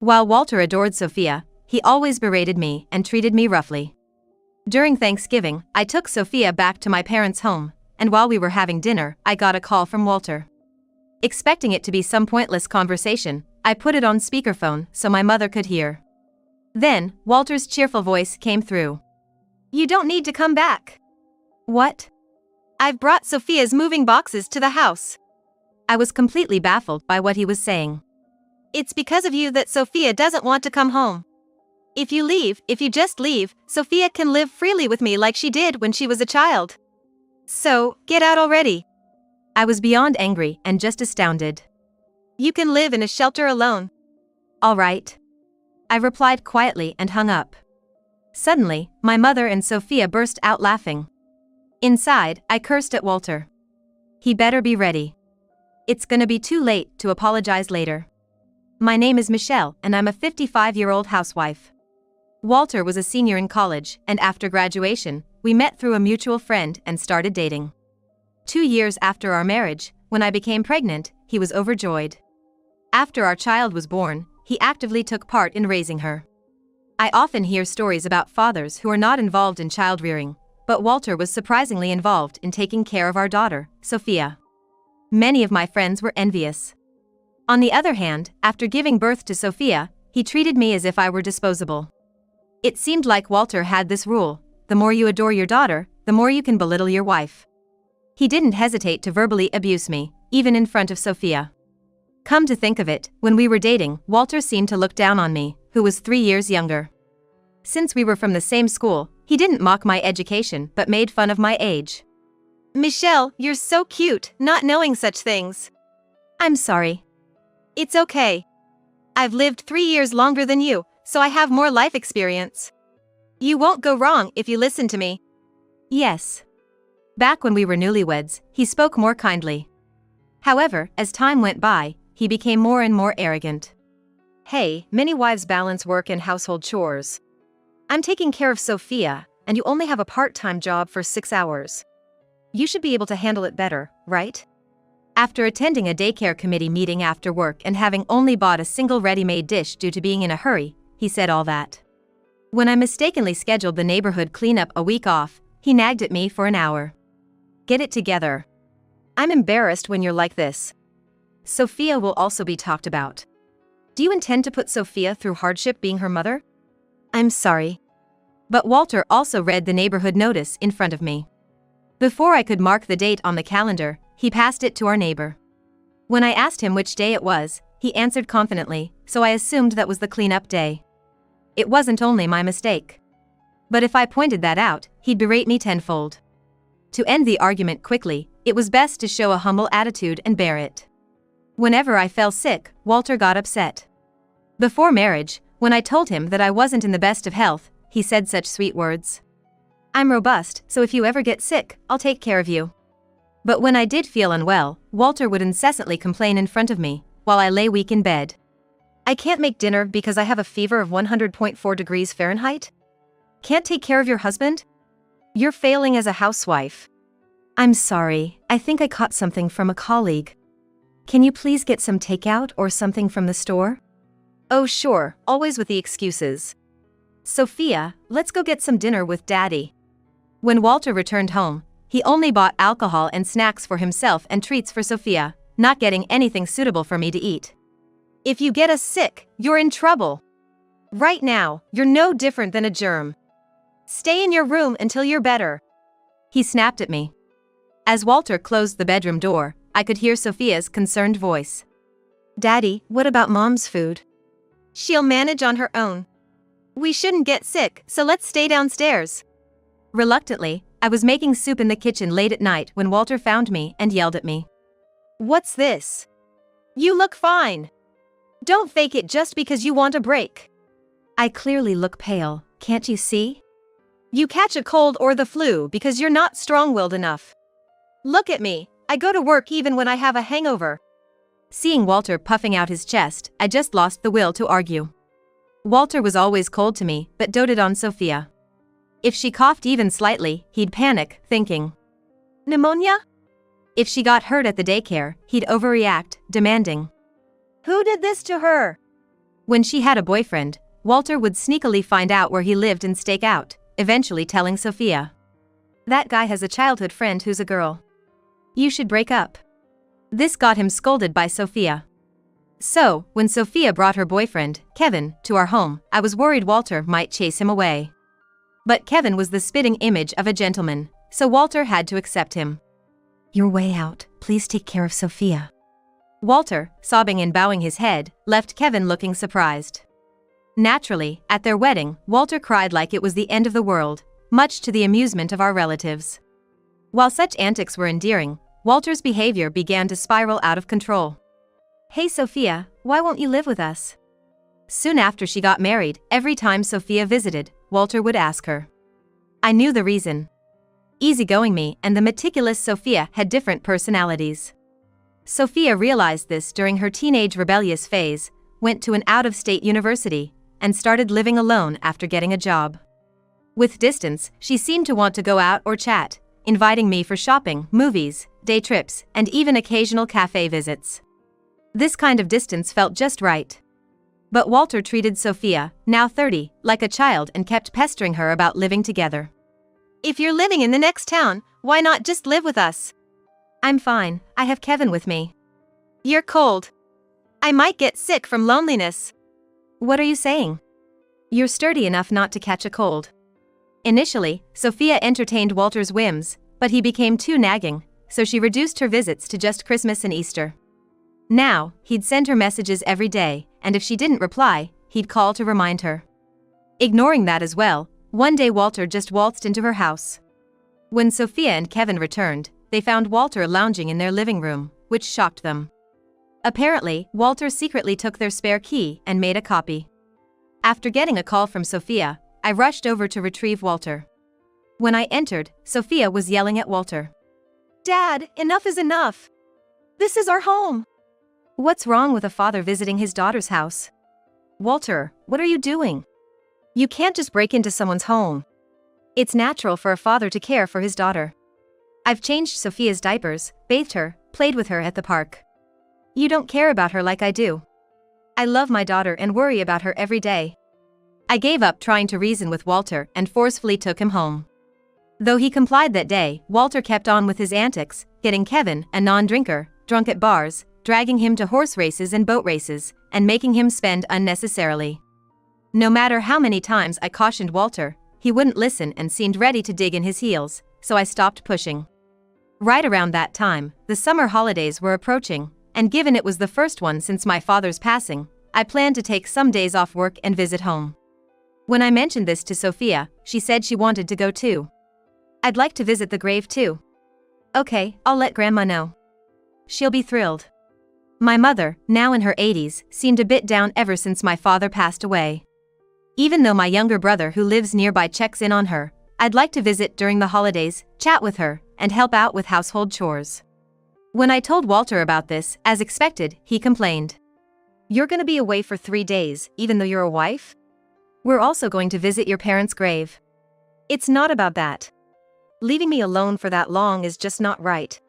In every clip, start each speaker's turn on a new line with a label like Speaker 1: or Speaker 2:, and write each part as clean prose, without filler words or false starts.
Speaker 1: While Walter adored Sophia, he always berated me and treated me roughly. During Thanksgiving, I took Sophia back to my parents' home, and while we were having dinner, I got a call from Walter. Expecting it to be some pointless conversation, I put it on speakerphone so my mother could hear. Then, Walter's cheerful voice came through. "You don't need to come back." "What?" "I've brought Sophia's moving boxes to the house." I was completely baffled by what he was saying. "It's because of you that Sophia doesn't want to come home. If you just leave, Sophia can live freely with me like she did when she was a child. So, get out already." I was beyond angry and just astounded. "You can live in a shelter alone." "All right," I replied quietly and hung up. Suddenly, my mother and Sophia burst out laughing. Inside, I cursed at Walter. He better be ready. It's gonna be too late to apologize later. My name is Michelle and I'm a 55-year-old housewife. Walter was a senior in college, and after graduation, we met through a mutual friend and started dating. 2 years after our marriage, when I became pregnant, he was overjoyed. After our child was born, he actively took part in raising her. I often hear stories about fathers who are not involved in child rearing, but Walter was surprisingly involved in taking care of our daughter, Sophia. Many of my friends were envious. On the other hand, after giving birth to Sophia, he treated me as if I were disposable. It seemed like Walter had this rule: the more you adore your daughter, the more you can belittle your wife. He didn't hesitate to verbally abuse me, even in front of Sophia. Come to think of it, when we were dating, Walter seemed to look down on me, who was 3 years younger. Since we were from the same school, he didn't mock my education but made fun of my age. "Michelle, you're so cute, not knowing such things." "I'm sorry." "It's okay. I've lived 3 years longer than you, so I have more life experience. You won't go wrong if you listen to me." "Yes." Back when we were newlyweds, he spoke more kindly. However, as time went by, he became more and more arrogant. "Hey, many wives balance work and household chores. I'm taking care of Sophia, and you only have a part-time job for 6 hours. You should be able to handle it better, right?" After attending a daycare committee meeting after work and having only bought a single ready-made dish due to being in a hurry, he said all that. When I mistakenly scheduled the neighborhood cleanup a week off, he nagged at me for an hour. "Get it together. I'm embarrassed when you're like this. Sophia will also be talked about. Do you intend to put Sophia through hardship being her mother?" "I'm sorry." But Walter also read the neighborhood notice in front of me. Before I could mark the date on the calendar, he passed it to our neighbor. When I asked him which day it was, he answered confidently, so I assumed that was the cleanup day. It wasn't only my mistake. But if I pointed that out, he'd berate me tenfold. To end the argument quickly, it was best to show a humble attitude and bear it. Whenever I fell sick, Walter got upset. Before marriage, when I told him that I wasn't in the best of health, he said such sweet words. "I'm robust, so if you ever get sick, I'll take care of you." But when I did feel unwell, Walter would incessantly complain in front of me, while I lay weak in bed. "I can't make dinner because I have a fever of 100.4 degrees Fahrenheit? Can't take care of your husband? You're failing as a housewife." "I'm sorry, I think I caught something from a colleague. Can you please get some takeout or something from the store?" "Oh sure, always with the excuses. Sophia, let's go get some dinner with Daddy." When Walter returned home, he only bought alcohol and snacks for himself and treats for Sophia, not getting anything suitable for me to eat. "If you get us sick, you're in trouble. Right now, you're no different than a germ. Stay in your room until you're better." He snapped at me. As Walter closed the bedroom door, I could hear Sophia's concerned voice. "Daddy, what about Mom's food?" "She'll manage on her own. We shouldn't get sick, so let's stay downstairs." Reluctantly, I was making soup in the kitchen late at night when Walter found me and yelled at me. "What's this? You look fine. Don't fake it just because you want a break." "I clearly look pale, can't you see?" "You catch a cold or the flu because you're not strong-willed enough. Look at me, I go to work even when I have a hangover." Seeing Walter puffing out his chest, I just lost the will to argue. Walter was always cold to me, but doted on Sophia. If she coughed even slightly, he'd panic, thinking, "Pneumonia?" If she got hurt at the daycare, he'd overreact, demanding, "Who did this to her? When she had a boyfriend, Walter would sneakily find out where he lived and stake out, eventually telling Sophia. That guy has a childhood friend who's a girl. You should break up. This got him scolded by Sophia. So, when Sophia brought her boyfriend, Kevin, to our home, I was worried Walter might chase him away. But Kevin was the spitting image of a gentleman, so Walter had to accept him. You're way out, please take care of Sophia. Walter, sobbing and bowing his head, left Kevin looking surprised. Naturally, at their wedding, Walter cried like it was the end of the world, much to the amusement of our relatives. While such antics were endearing, Walter's behavior began to spiral out of control. Hey Sophia, why won't you live with us? Soon after she got married, every time Sophia visited, Walter would ask her. I knew the reason. Easygoing me and the meticulous Sophia had different personalities. Sophia realized this during her teenage rebellious phase, went to an out-of-state university, and started living alone after getting a job. With distance, she seemed to want to go out or chat, inviting me for shopping, movies, day trips, and even occasional cafe visits. This kind of distance felt just right. But Walter treated Sophia, now 30, like a child and kept pestering her about living together. If you're living in the next town, why not just live with us? I'm fine, I have Kevin with me. You're cold. I might get sick from loneliness. What are you saying? You're sturdy enough not to catch a cold. Initially, Sophia entertained Walter's whims, but he became too nagging, so she reduced her visits to just Christmas and Easter. Now, he'd send her messages every day, and if she didn't reply, he'd call to remind her. Ignoring that as well, one day Walter just waltzed into her house. When Sophia and Kevin returned, they found Walter lounging in their living room, which shocked them. Apparently, Walter secretly took their spare key and made a copy. After getting a call from Sophia, I rushed over to retrieve Walter. When I entered, Sophia was yelling at Walter. Dad, enough is enough. This is our home. What's wrong with a father visiting his daughter's house? Walter, what are you doing? You can't just break into someone's home. It's natural for a father to care for his daughter. I've changed Sophia's diapers, bathed her, played with her at the park. You don't care about her like I do. I love my daughter and worry about her every day. I gave up trying to reason with Walter and forcefully took him home. Though he complied that day, Walter kept on with his antics, getting Kevin, a non-drinker, drunk at bars, dragging him to horse races and boat races, and making him spend unnecessarily. No matter how many times I cautioned Walter, he wouldn't listen and seemed ready to dig in his heels, so I stopped pushing. Right around that time, the summer holidays were approaching, and given it was the first one since my father's passing, I planned to take some days off work and visit home. When I mentioned this to Sophia, she said she wanted to go too. I'd like to visit the grave too. Okay, I'll let Grandma know. She'll be thrilled. My mother, now in her 80s, seemed a bit down ever since my father passed away. Even though my younger brother who lives nearby checks in on her, I'd like to visit during the holidays, chat with her, and help out with household chores. When I told Walter about this, as expected, he complained. You're gonna be away for 3 days, even though you're a wife? We're also going to visit your parents' grave. It's not about that. Leaving me alone for that long is just not right.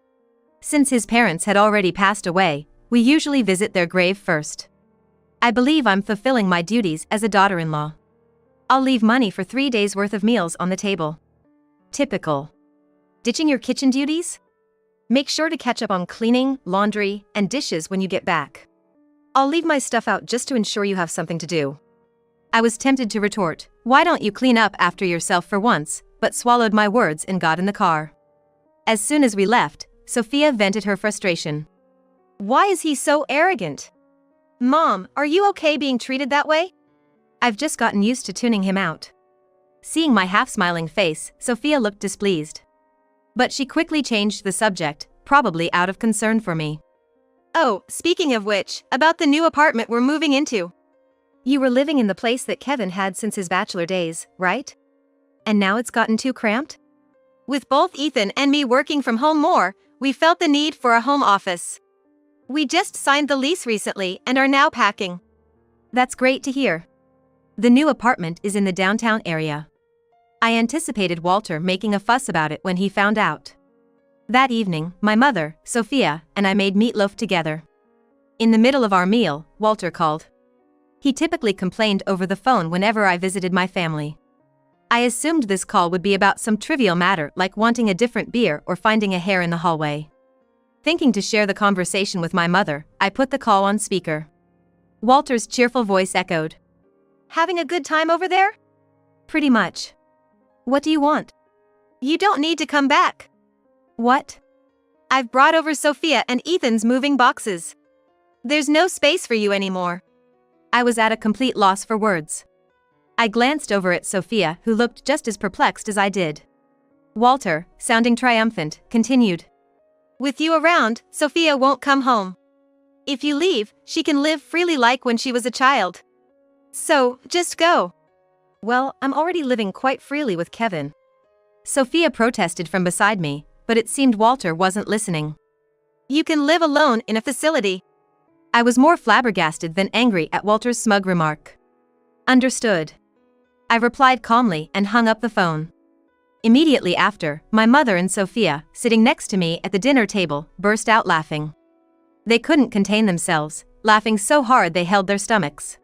Speaker 1: Since his parents had already passed away, we usually visit their grave first. I believe I'm fulfilling my duties as a daughter-in-law. I'll leave money for 3 days' worth of meals on the table. Typical. Ditching your kitchen duties? Make sure to catch up on cleaning, laundry, and dishes when you get back. I'll leave my stuff out just to ensure you have something to do. I was tempted to retort, why don't you clean up after yourself for once, but swallowed my words and got in the car. As soon as we left, Sophia vented her frustration. Why is he so arrogant? Mom, are you okay being treated that way? I've just gotten used to tuning him out. Seeing my half-smiling face, Sophia looked displeased. But she quickly changed the subject, probably out of concern for me. Oh, speaking of which, about the new apartment we're moving into. You were living in the place that Kevin had since his bachelor days, right? And now it's gotten too cramped? With both Ethan and me working from home more, we felt the need for a home office. We just signed the lease recently and are now packing. That's great to hear. The new apartment is in the downtown area. I anticipated Walter making a fuss about it when he found out. That evening, my mother, Sophia, and I made meatloaf together. In the middle of our meal, Walter called. He typically complained over the phone whenever I visited my family. I assumed this call would be about some trivial matter like wanting a different beer or finding a hair in the hallway. Thinking to share the conversation with my mother, I put the call on speaker. Walter's cheerful voice echoed. "Having a good time over there?" "Pretty much." "What do you want?" "You don't need to come back." "What?" "I've brought over Sophia and Ethan's moving boxes. There's no space for you anymore." I was at a complete loss for words. I glanced over at Sophia, who looked just as perplexed as I did. Walter, sounding triumphant, continued. "With you around, Sophia won't come home. If you leave, she can live freely like when she was a child. So, just go." "Well, I'm already living quite freely with Kevin." Sophia protested from beside me, but it seemed Walter wasn't listening. "You can live alone in a facility." I was more flabbergasted than angry at Walter's smug remark. "Understood." I replied calmly and hung up the phone. Immediately after, my mother and Sophia, sitting next to me at the dinner table, burst out laughing. They couldn't contain themselves, laughing so hard they held their stomachs.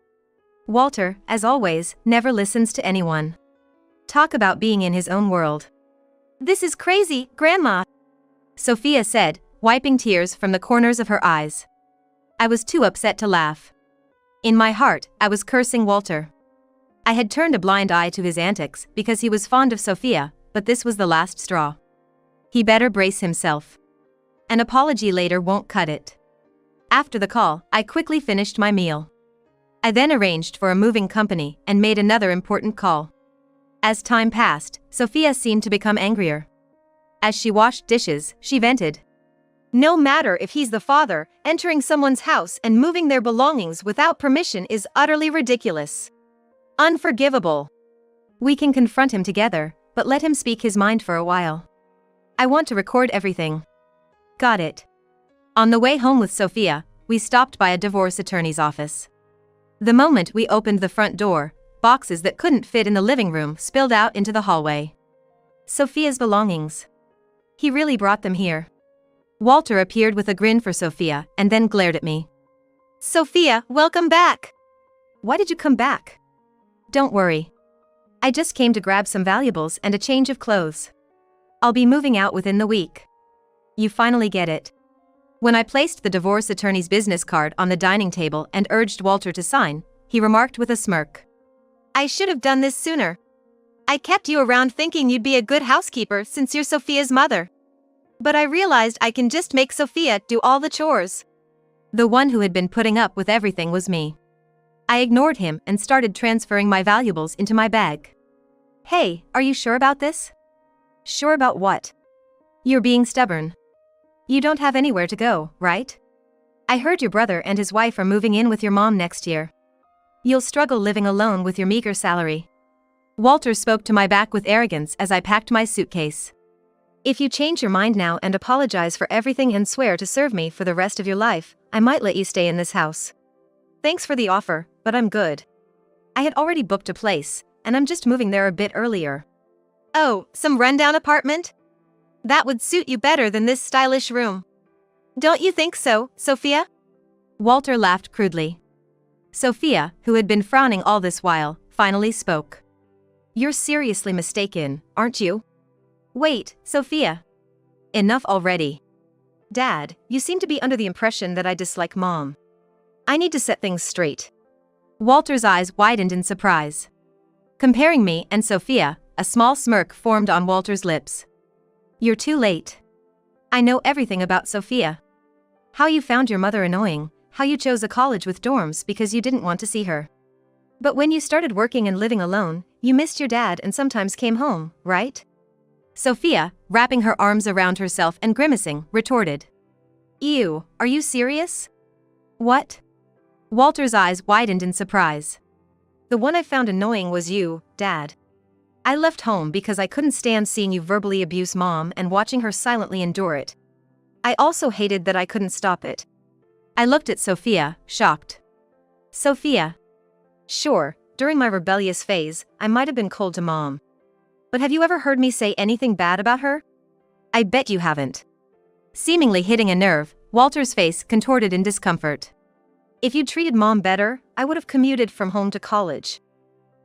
Speaker 1: Walter, as always, never listens to anyone. Talk about being in his own world. "This is crazy, Grandma," Sophia said, wiping tears from the corners of her eyes. I was too upset to laugh. In my heart, I was cursing Walter. I had turned a blind eye to his antics because he was fond of Sophia, but this was the last straw. He better brace himself. An apology later won't cut it. After the call, I quickly finished my meal. I then arranged for a moving company and made another important call. As time passed, Sophia seemed to become angrier. As she washed dishes, she vented. "No matter if he's the father, entering someone's house and moving their belongings without permission is utterly ridiculous. Unforgivable. We can confront him together, but let him speak his mind for a while. I want to record everything." "Got it." On the way home with Sophia, we stopped by a divorce attorney's office. The moment we opened the front door, boxes that couldn't fit in the living room spilled out into the hallway. Sophia's belongings. He really brought them here. Walter appeared with a grin for Sophia and then glared at me. "Sophia, welcome back." "Why did you come back?" "Don't worry. I just came to grab some valuables and a change of clothes. I'll be moving out within the week." You finally get it. When I placed the divorce attorney's business card on the dining table and urged Walter to sign, he remarked with a smirk. "I should have done this sooner. I kept you around thinking you'd be a good housekeeper since you're Sophia's mother. But I realized I can just make Sophia do all the chores." The one who had been putting up with everything was me. I ignored him and started transferring my valuables into my bag. "Hey, are you sure about this?" "Sure about what?" "You're being stubborn. You don't have anywhere to go, right? I heard your brother and his wife are moving in with your mom next year. You'll struggle living alone with your meager salary." Walter spoke to my back with arrogance as I packed my suitcase. "If you change your mind now and apologize for everything and swear to serve me for the rest of your life, I might let you stay in this house. Thanks for the offer, but I'm good. I had already booked a place, and I'm just moving there a bit earlier." "Oh, some rundown apartment? That would suit you better than this stylish room. Don't you think so, Sophia?" Walter laughed crudely. Sophia, who had been frowning all this while, finally spoke. "You're seriously mistaken, aren't you?" "Wait, Sophia. Enough already. Dad, you seem to be under the impression that I dislike Mom. I need to set things straight." Walter's eyes widened in surprise. Comparing me and Sophia, a small smirk formed on Walter's lips. "You're too late. I know everything about Sophia. How you found your mother annoying, how you chose a college with dorms because you didn't want to see her. But when you started working and living alone, you missed your dad and sometimes came home, right?" Sophia, wrapping her arms around herself and grimacing, retorted. "Ew, are you serious?" "What?" Walter's eyes widened in surprise. "The one I found annoying was you, Dad. I left home because I couldn't stand seeing you verbally abuse Mom and watching her silently endure it. I also hated that I couldn't stop it." I looked at Sophia, shocked. "Sophia. Sure, during my rebellious phase, I might have been cold to Mom. But have you ever heard me say anything bad about her? I bet you haven't." Seemingly hitting a nerve, Walter's face contorted in discomfort. "If you treated Mom better, I would have commuted from home to college.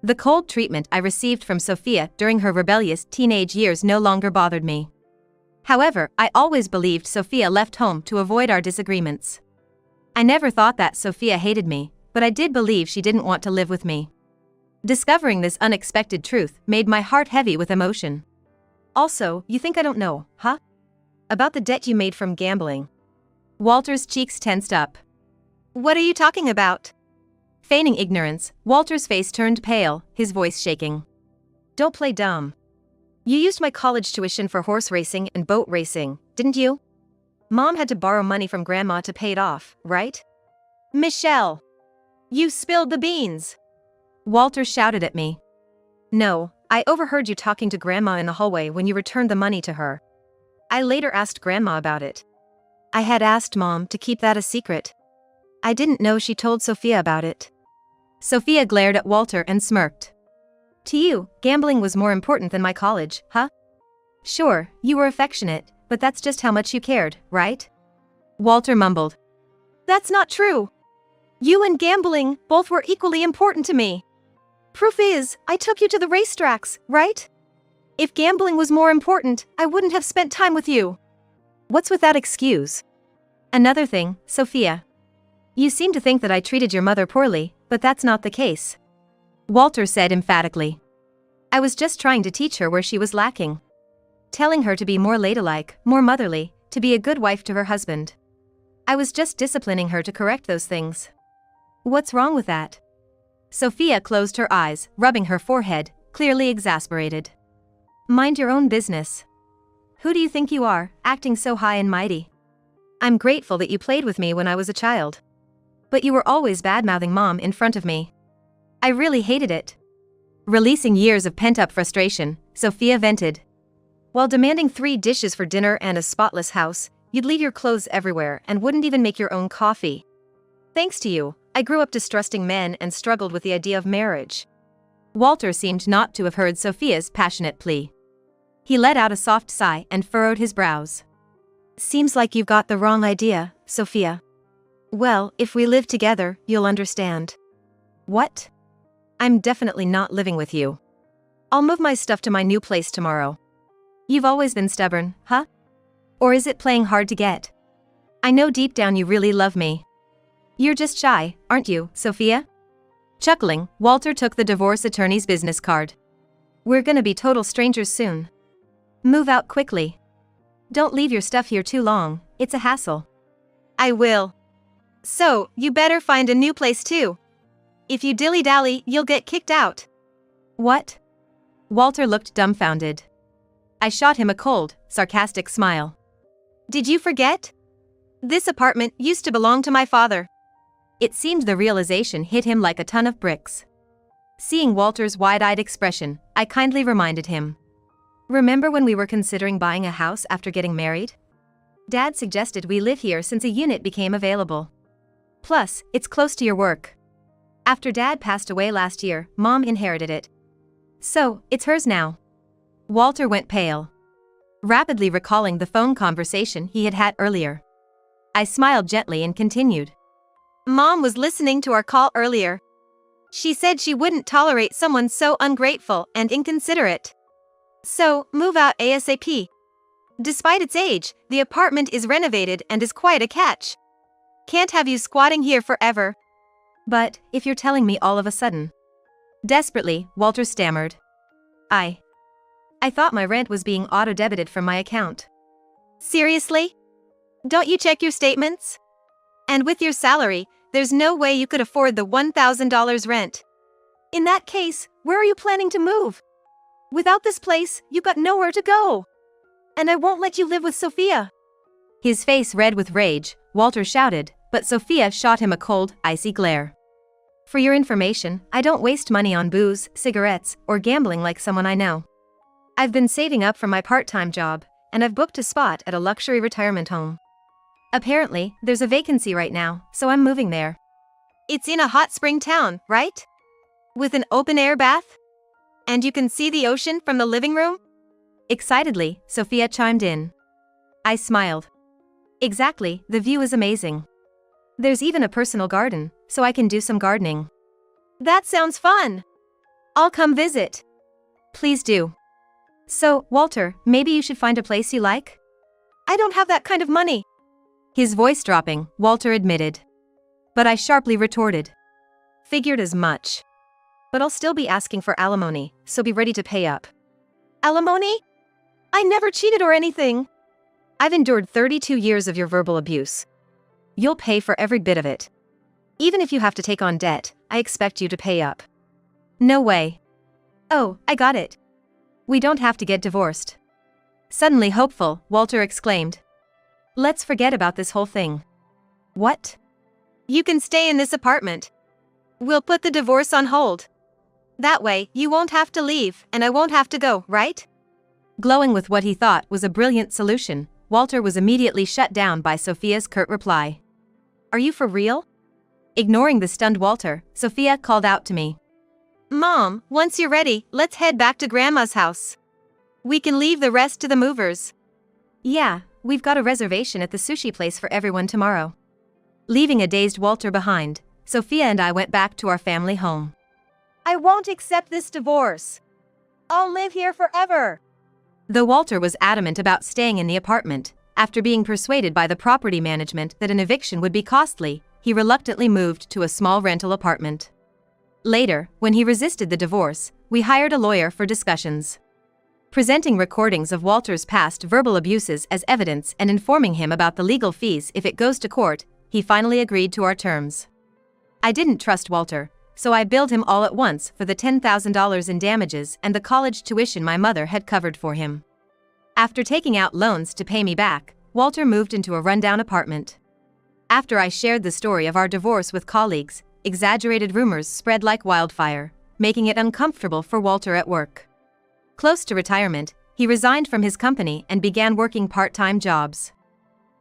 Speaker 1: The cold treatment I received from Sophia during her rebellious teenage years no longer bothered me. However, I always believed Sophia left home to avoid our disagreements. I never thought that Sophia hated me, but I did believe she didn't want to live with me. Discovering this unexpected truth made my heart heavy with emotion. Also, you think I don't know, huh? About the debt you made from gambling. Walter's cheeks tensed up. What are you talking about? Feigning ignorance, Walter's face turned pale, his voice shaking. Don't play dumb. You used my college tuition for horse racing and boat racing, didn't you? Mom had to borrow money from Grandma to pay it off, right? Michelle! You spilled the beans! Walter shouted at me. No, I overheard you talking to Grandma in the hallway when you returned the money to her. I later asked Grandma about it. I had asked Mom to keep that a secret. I didn't know she told Sophia about it. Sophia glared at Walter and smirked. To you, gambling was more important than my college, huh? Sure, you were affectionate, but that's just how much you cared, right? Walter mumbled. That's not true. You and gambling both were equally important to me. Proof is, I took you to the racetracks, right? If gambling was more important, I wouldn't have spent time with you. What's with that excuse? Another thing, Sophia. You seem to think that I treated your mother poorly, but that's not the case. Walter said emphatically. I was just trying to teach her where she was lacking. Telling her to be more ladylike, more motherly, to be a good wife to her husband. I was just disciplining her to correct those things. What's wrong with that? Sophia closed her eyes, rubbing her forehead, clearly exasperated. Mind your own business. Who do you think you are, acting so high and mighty? I'm grateful that you played with me when I was a child. But you were always bad-mouthing Mom in front of me. I really hated it. Releasing years of pent-up frustration, Sophia vented. While demanding 3 dishes for dinner and a spotless house, you'd leave your clothes everywhere and wouldn't even make your own coffee. Thanks to you, I grew up distrusting men and struggled with the idea of marriage. Walter seemed not to have heard Sophia's passionate plea. He let out a soft sigh and furrowed his brows. Seems like you've got the wrong idea, Sophia. Well, if we live together, you'll understand. What? I'm definitely not living with you. I'll move my stuff to my new place tomorrow. You've always been stubborn, huh? Or is it playing hard to get? I know deep down you really love me. You're just shy, aren't you, Sophia? Chuckling, Walter took the divorce attorney's business card. We're gonna be total strangers soon. Move out quickly. Don't leave your stuff here too long, it's a hassle. I will. So, you better find a new place too. If you dilly-dally, you'll get kicked out. What? Walter looked dumbfounded. I shot him a cold, sarcastic smile. Did you forget? This apartment used to belong to my father. It seemed the realization hit him like a ton of bricks. Seeing Walter's wide-eyed expression, I kindly reminded him. Remember when we were considering buying a house after getting married? Dad suggested we live here since a unit became available. Plus, it's close to your work. After Dad passed away last year, Mom inherited it. So, it's hers now. Walter went pale, rapidly recalling the phone conversation he had had earlier. I smiled gently and continued. Mom was listening to our call earlier. She said she wouldn't tolerate someone so ungrateful and inconsiderate. So, move out ASAP. Despite its age, the apartment is renovated and is quite a catch. Can't have you squatting here forever. But, if you're telling me all of a sudden. Desperately, Walter stammered. I thought my rent was being auto-debited from my account. Seriously? Don't you check your statements? And with your salary, there's no way you could afford the $1,000 rent. In that case, where are you planning to move? Without this place, you've got nowhere to go. And I won't let you live with Sophia. His face red with rage, Walter shouted, but Sophia shot him a cold, icy glare. For your information, I don't waste money on booze, cigarettes, or gambling like someone I know. I've been saving up for my part-time job, and I've booked a spot at a luxury retirement home. Apparently, there's a vacancy right now, so I'm moving there. It's in a hot spring town, right? With an open-air bath? And you can see the ocean from the living room? Excitedly, Sophia chimed in. I smiled. Exactly, the view is amazing. There's even a personal garden, so I can do some gardening. That sounds fun. I'll come visit. Please do. So, Walter, maybe you should find a place you like? I don't have that kind of money. His voice dropping, Walter admitted. But I sharply retorted. Figured as much. But I'll still be asking for alimony, so be ready to pay up. Alimony? I never cheated or anything. I've endured 32 years of your verbal abuse. You'll pay for every bit of it. Even if you have to take on debt, I expect you to pay up. No way. Oh, I got it. We don't have to get divorced. Suddenly hopeful, Walter exclaimed. Let's forget about this whole thing. What? You can stay in this apartment. We'll put the divorce on hold. That way, you won't have to leave, and I won't have to go, right? Glowing with what he thought was a brilliant solution, Walter was immediately shut down by Sophia's curt reply. Are you for real? Ignoring the stunned Walter, Sophia called out to me. Mom, once you're ready, let's head back to Grandma's house. We can leave the rest to the movers. Yeah, we've got a reservation at the sushi place for everyone tomorrow. Leaving a dazed Walter behind, Sophia and I went back to our family home. I won't accept this divorce. I'll live here forever. Though Walter was adamant about staying in the apartment, after being persuaded by the property management that an eviction would be costly, he reluctantly moved to a small rental apartment. Later, when he resisted the divorce, we hired a lawyer for discussions. Presenting recordings of Walter's past verbal abuses as evidence and informing him about the legal fees if it goes to court, he finally agreed to our terms. I didn't trust Walter, so I billed him all at once for the $10,000 in damages and the college tuition my mother had covered for him. After taking out loans to pay me back, Walter moved into a rundown apartment. After I shared the story of our divorce with colleagues, exaggerated rumors spread like wildfire, making it uncomfortable for Walter at work. Close to retirement, he resigned from his company and began working part-time jobs.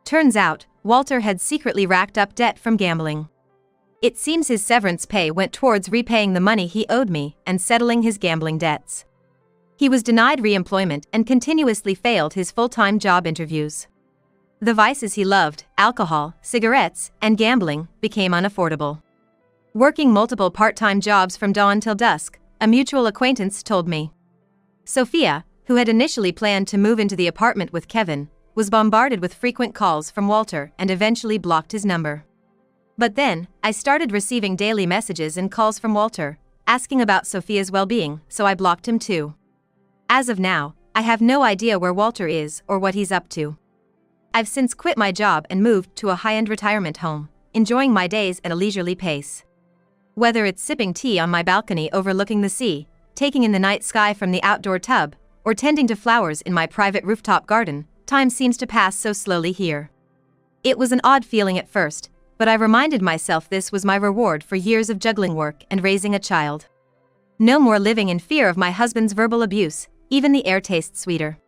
Speaker 1: Turns out, Walter had secretly racked up debt from gambling. It seems his severance pay went towards repaying the money he owed me and settling his gambling debts. He was denied re-employment and continuously failed his full-time job interviews. The vices he loved, alcohol, cigarettes, and gambling, became unaffordable. Working multiple part-time jobs from dawn till dusk, a mutual acquaintance told me. Sophia, who had initially planned to move into the apartment with Kevin, was bombarded with frequent calls from Walter and eventually blocked his number. But then, I started receiving daily messages and calls from Walter, asking about Sophia's well-being, so I blocked him too. As of now, I have no idea where Walter is or what he's up to. I've since quit my job and moved to a high-end retirement home, enjoying my days at a leisurely pace. Whether it's sipping tea on my balcony overlooking the sea, taking in the night sky from the outdoor tub, or tending to flowers in my private rooftop garden, time seems to pass so slowly here. It was an odd feeling at first, but I reminded myself this was my reward for years of juggling work and raising a child. No more living in fear of my husband's verbal abuse, even the air tastes sweeter.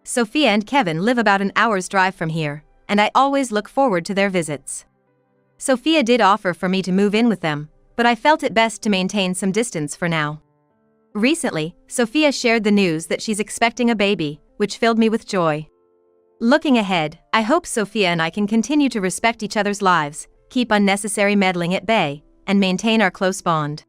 Speaker 1: Sophia and Kevin live about an hour's drive from here, and I always look forward to their visits. Sophia did offer for me to move in with them, but I felt it best to maintain some distance for now. Recently, Sophia shared the news that she's expecting a baby, which filled me with joy. Looking ahead, I hope Sophia and I can continue to respect each other's lives, keep unnecessary meddling at bay, and maintain our close bond.